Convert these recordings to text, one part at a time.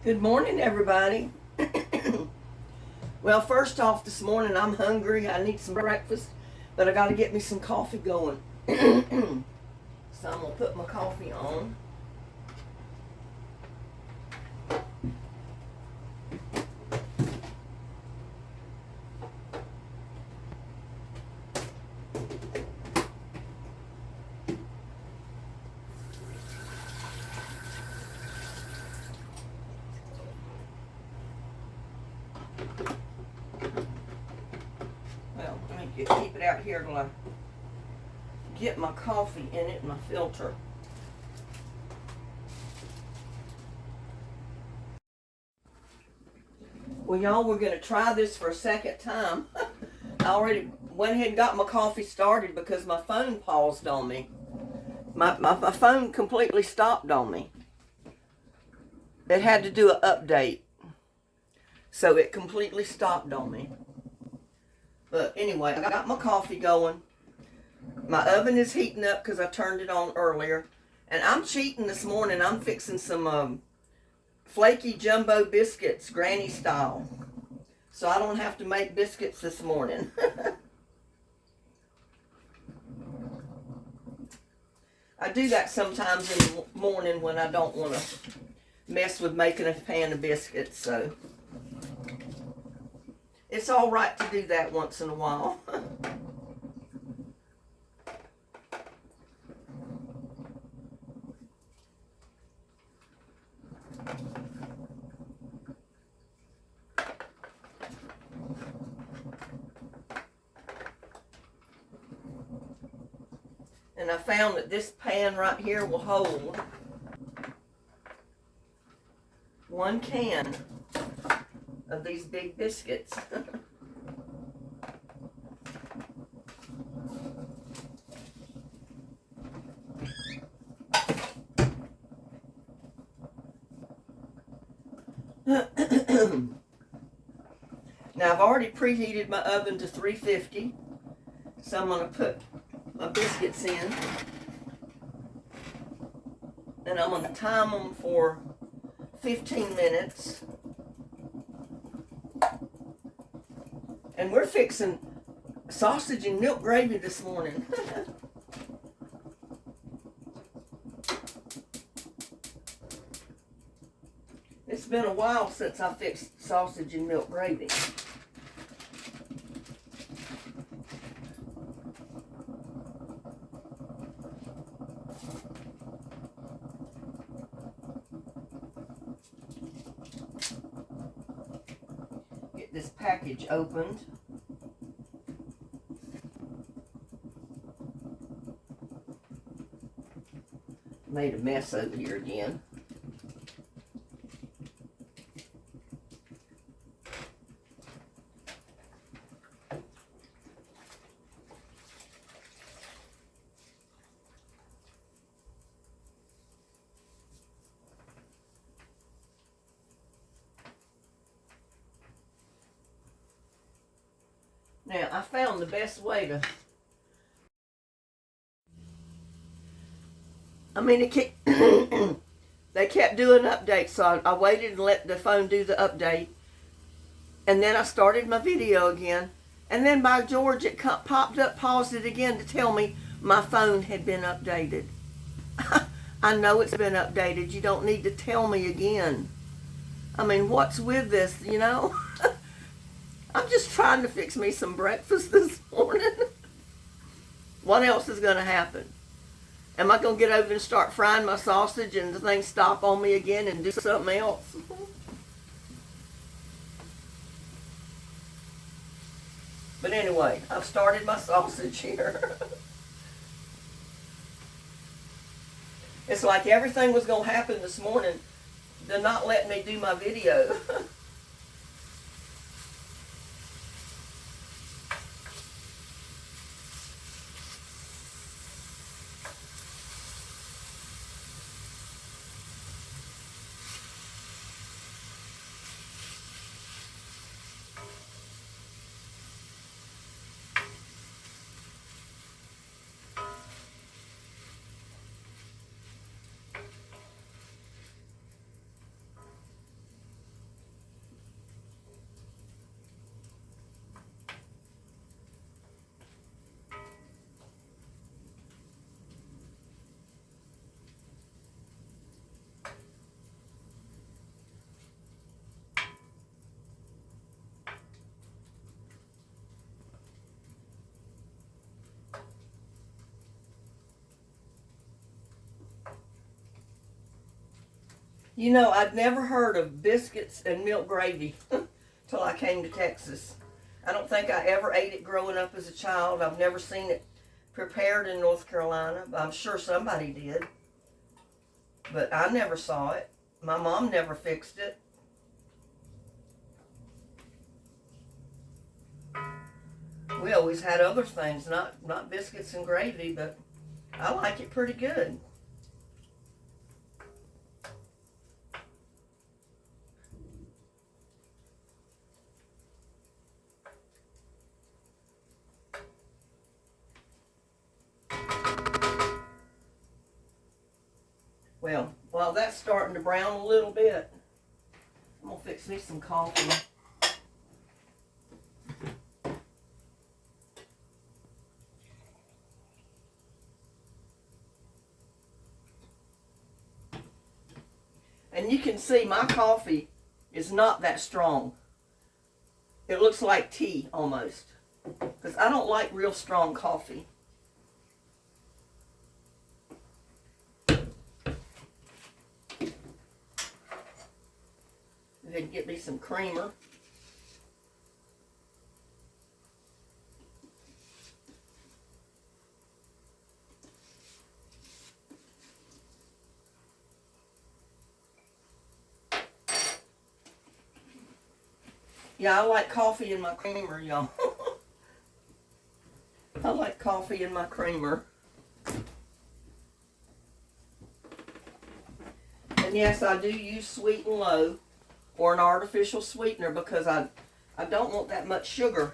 Good morning, everybody. Well, first off, this morning I'm hungry. I need some breakfast, but I got to get me some coffee going. So I'm going to put my coffee on. Well, let me keep it out here till I get my coffee in it, my filter. Well, y'all, we're going to try this for a second time. I already went ahead and got my coffee started because my phone paused on me. My phone completely stopped on me. It had to do an update. So it completely stopped on me. But anyway, I got my coffee going. My oven is heating up because I turned it on earlier. And I'm cheating this morning. I'm fixing some flaky jumbo biscuits, granny style. So I don't have to make biscuits this morning. I do that sometimes in the morning when I don't want to mess with making a pan of biscuits. So it's all right to do that once in a while. And I found that this pan right here will hold 1 can of these big biscuits. Now I've already preheated my oven to 350, so I'm going to put my biscuits in, and I'm going to time them for 15 minutes. And we're fixing sausage and milk gravy this morning. It's been a while since I fixed sausage and milk gravy. Get this package opened. Made a mess over here again. Now, I found the best way to, they kept doing updates, so I waited and let the phone do the update. And then I started my video again. And then by George, it popped up, paused it again to tell me my phone had been updated. I know it's been updated. You don't need to tell me again. I mean, what's with this, you know? I'm just trying to fix me some breakfast this morning. What else is going to happen? Am I going to get over and start frying my sausage and the thing stop on me again and do something else? But anyway, I've started my sausage here. It's like everything was going to happen this morning to not let me do my video. You know, I'd never heard of biscuits and milk gravy till I came to Texas. I don't think I ever ate it growing up as a child. I've never seen it prepared in North Carolina. I'm sure somebody did, but I never saw it. My mom never fixed it. We always had other things, not biscuits and gravy, but I like it pretty good. Well, while that's starting to brown a little bit, I'm going to fix me some coffee. And you can see my coffee is not that strong. It looks like tea almost, because I don't like real strong coffee. Go ahead and get me some creamer. Yeah, I like coffee in my creamer, y'all. I like coffee in my creamer. And yes, I do use sweet and low or an artificial sweetener because I don't want that much sugar.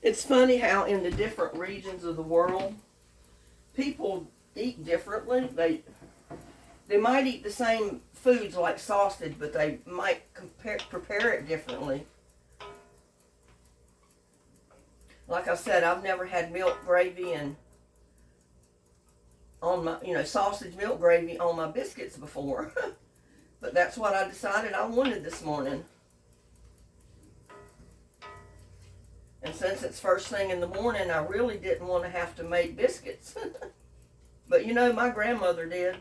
It's funny how in the different regions of the world, people eat differently. They might eat the same foods like sausage, but they might prepare it differently. Like I said, I've never had milk gravy and on my, sausage milk gravy on my biscuits before. But that's what I decided I wanted this morning. And since it's first thing in the morning, I really didn't want to have to make biscuits. But my grandmother did.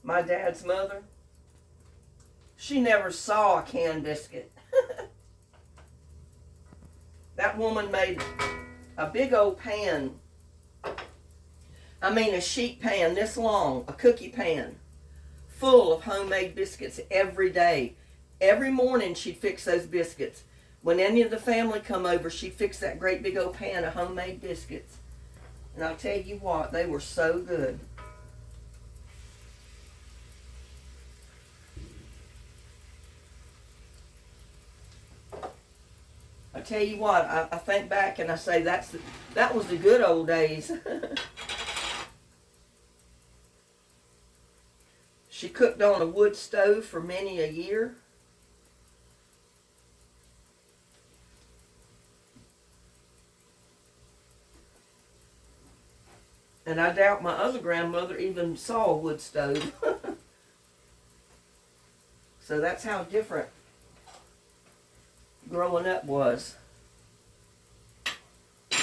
My dad's mother. She never saw a canned biscuit. That woman made a big old pan. I mean a sheet pan this long, a cookie pan, full of homemade biscuits every day. Every morning she'd fix those biscuits. When any of the family come over, she'd fix that great big old pan of homemade biscuits. And I'll tell you what, they were so good. I tell you what, I think back and I say that was the good old days. She cooked on a wood stove for many a year. And I doubt my other grandmother even saw a wood stove. So that's how different growing up was. Go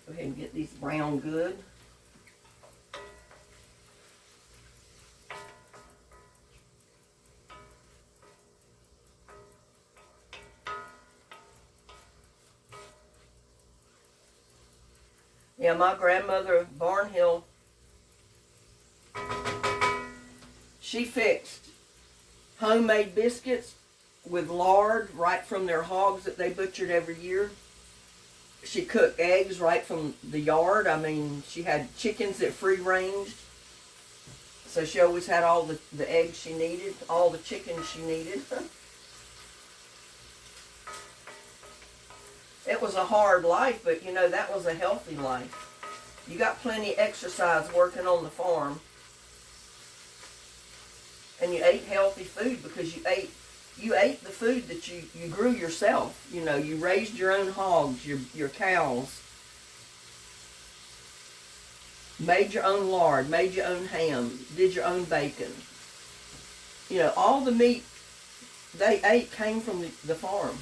ahead and get these brown good. Yeah, my grandmother of Barnhill, she fixed homemade biscuits with lard right from their hogs that they butchered every year. She cooked eggs right from the yard. I mean, she had chickens that free ranged. So she always had all the eggs she needed, all the chicken she needed. It was a hard life, but that was a healthy life. You got plenty of exercise working on the farm. And you ate healthy food because you ate the food that you grew yourself. You raised your own hogs, your cows. Made your own lard, made your own ham, did your own bacon. You know, all the meat they ate came from the farm.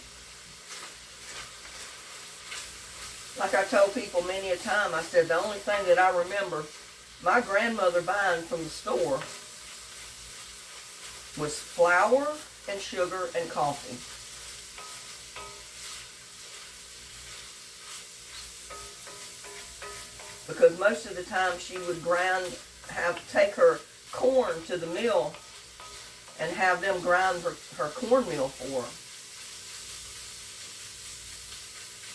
Like I told people many a time, I said the only thing that I remember my grandmother buying from the store was flour and sugar and coffee. Because most of the time she would take her corn to the mill and have them grind her cornmeal for her.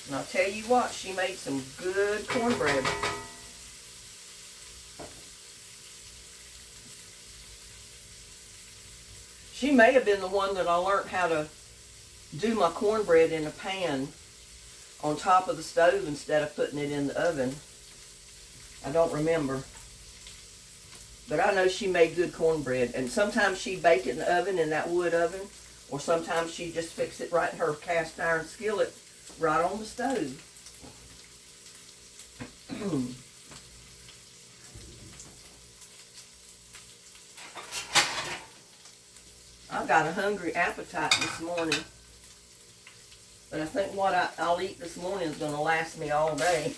And I'll tell you what, she made some good cornbread. She may have been the one that I learned how to do my cornbread in a pan on top of the stove instead of putting it in the oven. I don't remember. But I know she made good cornbread. And sometimes she'd bake it in the oven, in that wood oven. Or sometimes she'd just fix it right in her cast iron skillet right on the stove. I've got a hungry appetite this morning. But I think what I'll eat this morning is going to last me all day.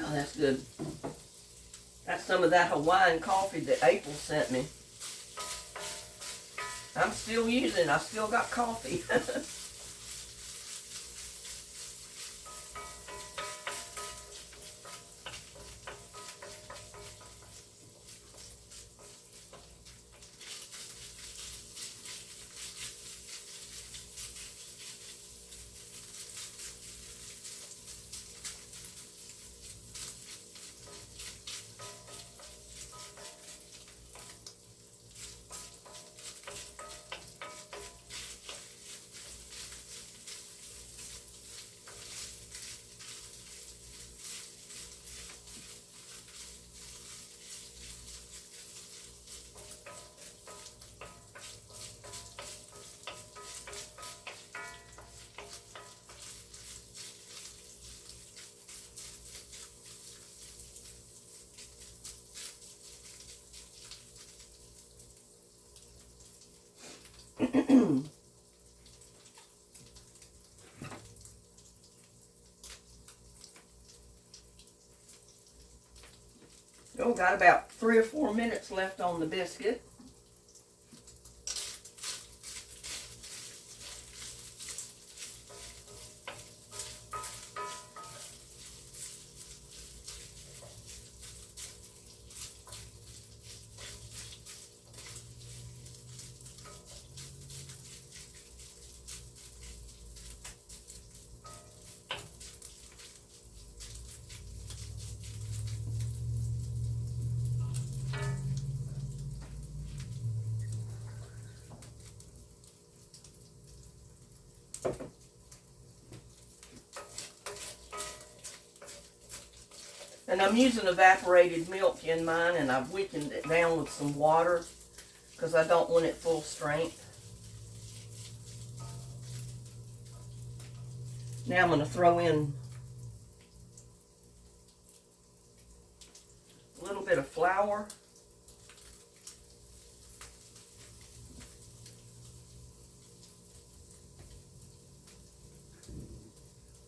Oh, that's good. That's some of that Hawaiian coffee that April sent me. I'm still using it. I still got coffee. Oh, got about 3 or 4 minutes left on the biscuit. And I'm using evaporated milk in mine, and I've weakened it down with some water because I don't want it full strength. Now I'm going to throw in a little bit of flour.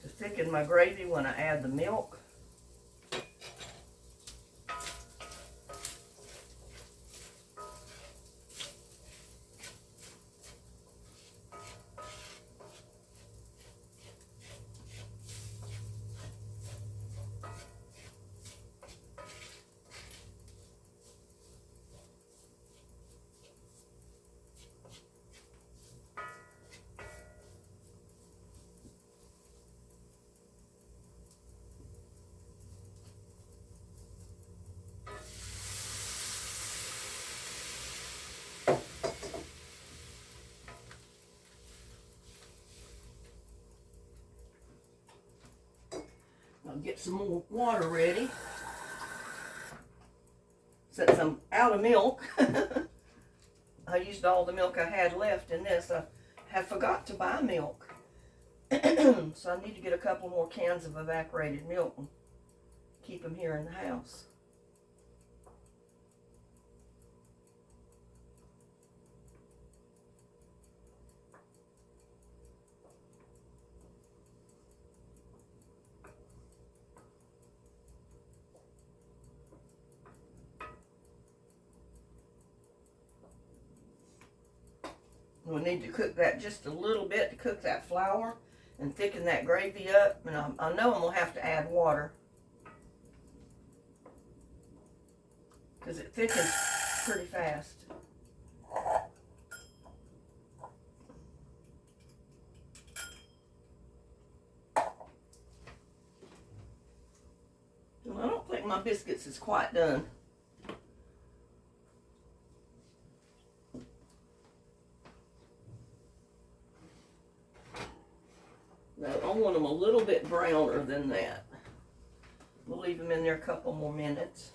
To thicken my gravy when I add the milk. I'll get some more water ready. Since I'm out of milk, I used all the milk I had left in this. I have forgot to buy milk. So I need to get a couple more cans of evaporated milk and keep them here in the house. We need to cook that just a little bit to cook that flour and thicken that gravy up. And I know I'm going to have to add water because it thickens pretty fast. Well, I don't think my biscuits is quite done. No, I want them a little bit browner than that. We'll leave them in there a couple more minutes.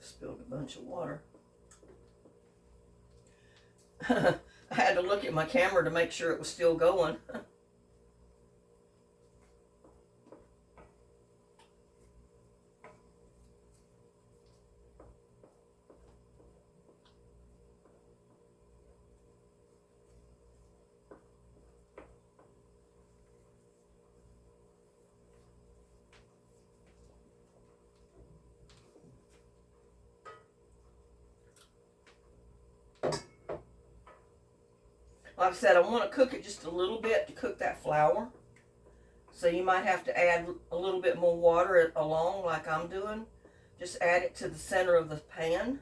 Spilled a bunch of water. I had to look at my camera to make sure it was still going. Like I said, I want to cook it just a little bit to cook that flour. So you might have to add a little bit more water along like I'm doing. Just add it to the center of the pan.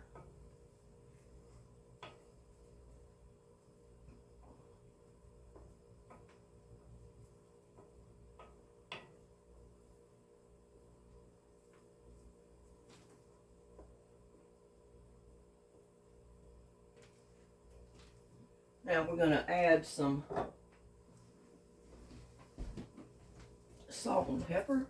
Now we're going to add some salt and pepper.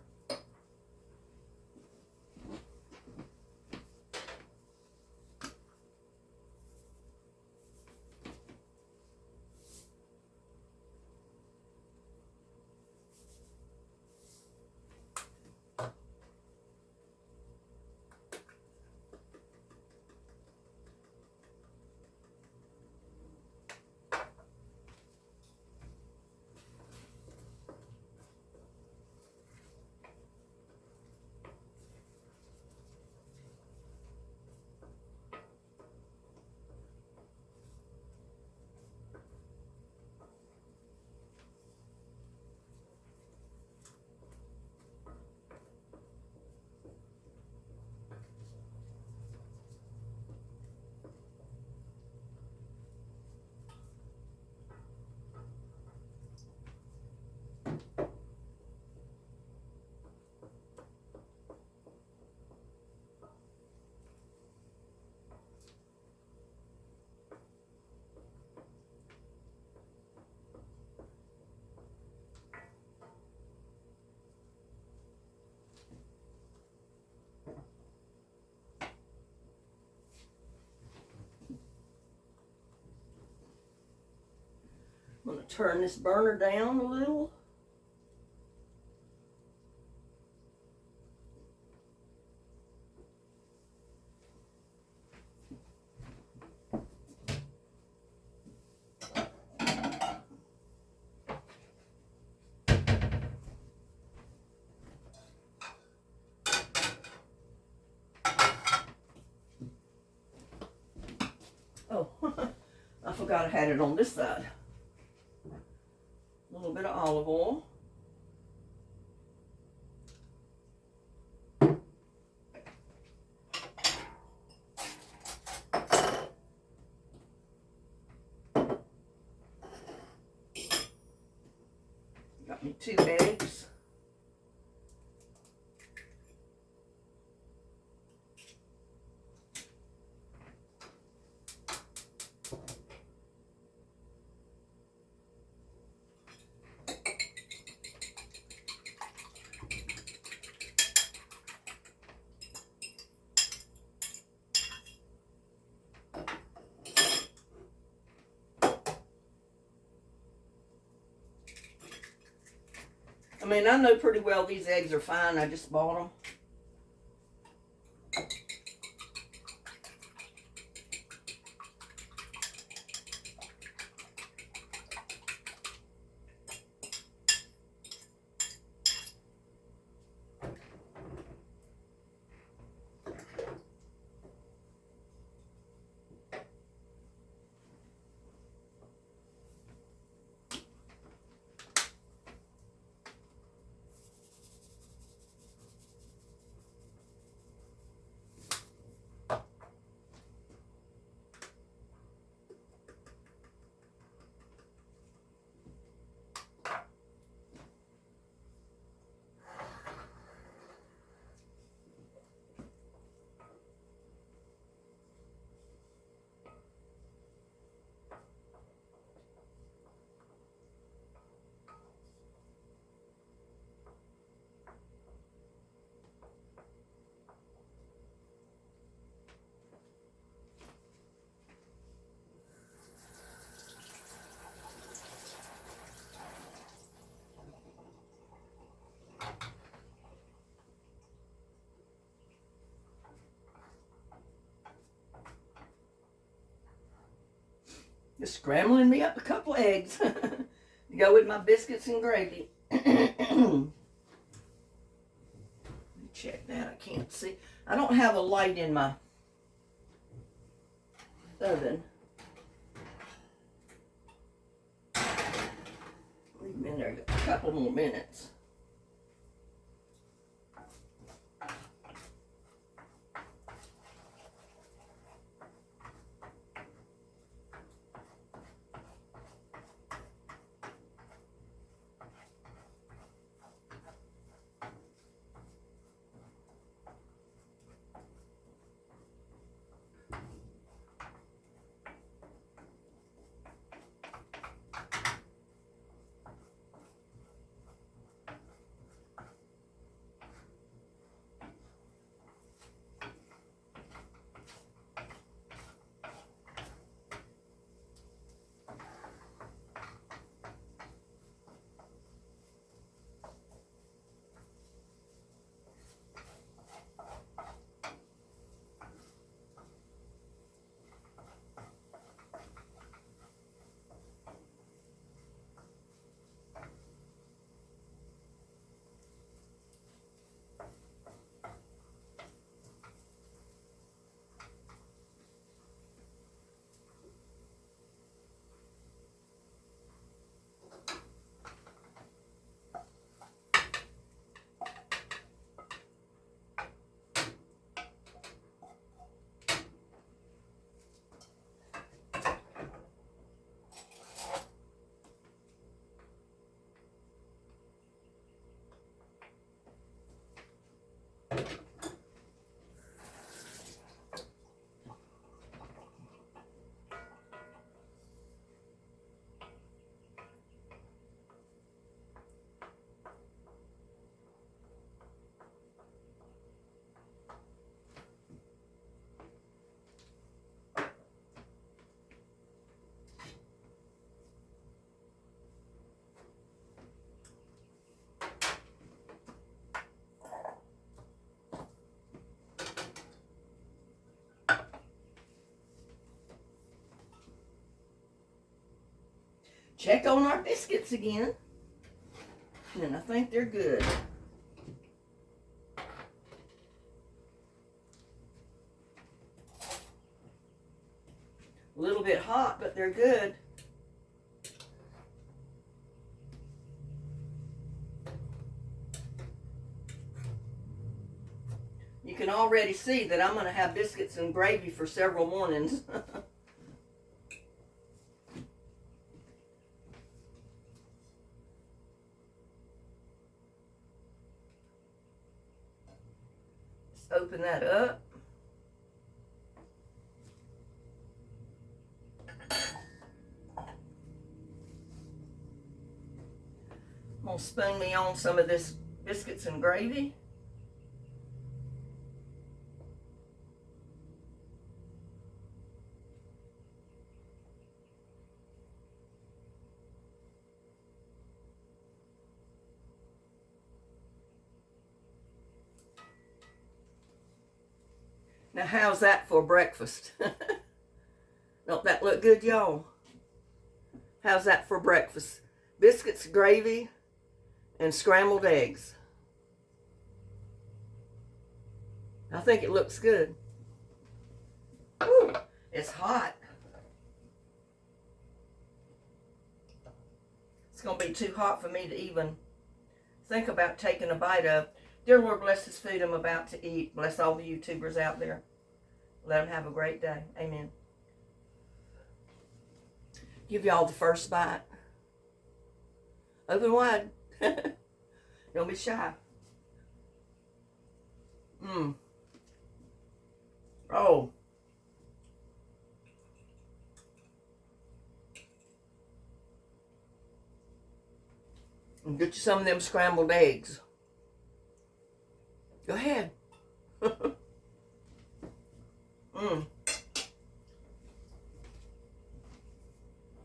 I'm going to turn this burner down a little. Oh, I forgot I had it on this side. A little bit of olive oil. got me 2 eggs. I mean, I know pretty well these eggs are fine. I just bought them. Just scrambling me up a couple eggs to go with my biscuits and gravy. Check that. I can't see. I don't have a light in my oven. Leave them in there a couple more minutes. Check on our biscuits again, and I think they're good. A little bit hot, but they're good. You can already see that I'm going to have biscuits and gravy for several mornings. open that up. I'm going to spoon me on some of this biscuits and gravy. Now, how's that for breakfast? Don't that look good, y'all? How's that for breakfast? Biscuits, gravy, and scrambled eggs. I think it looks good. Woo, it's hot. It's going to be too hot for me to even think about taking a bite of. Dear Lord, bless this food I'm about to eat. Bless all the YouTubers out there. Let them have a great day. Amen. Give y'all the first bite. Open wide. Don't be shy. Oh. And get you some of them scrambled eggs. Go ahead.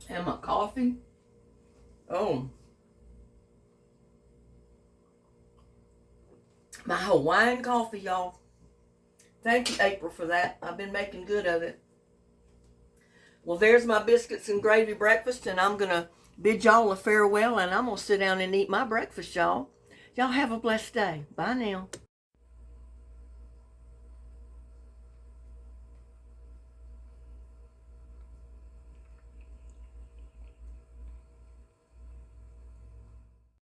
And my coffee. Oh. My Hawaiian coffee, y'all. Thank you, April, for that. I've been making good of it. Well, there's my biscuits and gravy breakfast, and I'm going to bid y'all a farewell, and I'm going to sit down and eat my breakfast, y'all. Y'all have a blessed day. Bye now.